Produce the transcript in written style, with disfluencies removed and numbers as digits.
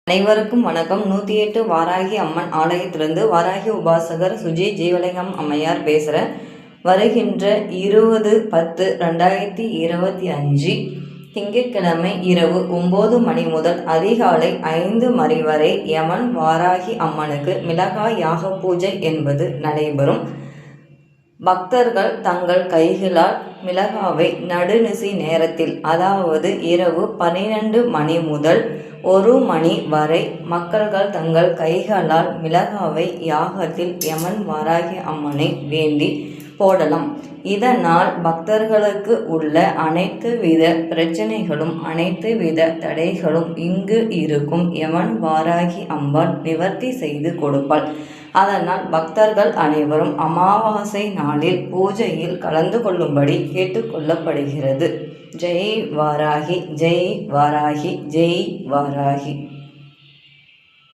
அனைவருக்கும் வணக்கம். 108 வாராகி அம்மன் ஆலயத்திலிருந்து வாராகி உபாசகர் சுஜி ஜீவலிங்கம் அம்மையார் பேசுகிறேன். வருகின்ற 20/10/2025 திங்கட்கிழமை இரவு 9 மணி முதல் அதிகாலை 5 மணி வரை யமன் வாராகி அம்மனுக்கு மிளகாய் யாக பூஜை என்பது நடைபெறும். பக்தர்கள் தங்கள் கைகளால் மிளகாவை நடுநிசி நேரத்தில், அதாவது இரவு 12 மணி முதல் 1 மணி வரை மக்கள்கள் தங்கள் கைகளால் மிளகாவை யாகத்தில் யமன் வாராகி அம்மனை வேண்டி போடலாம். இதனால் பக்தர்களுக்கு உள்ள அனைத்து வித பிரச்சனைகளும் அனைத்து வித தடைகளும் இங்கு இருக்கும் யமன் வாராகி அம்பாள் நிவர்த்தி செய்து கொடுப்பாள். அதனால் பக்தர்கள் அனைவரும் அமாவாசை நாளில் பூஜையில் கலந்து கொள்ளும்படி கேட்டுக்கொள்ளப்படுகிறது. ஜெய் வாராகி, ஜெய் வாராகி, ஜெய் வாராகி.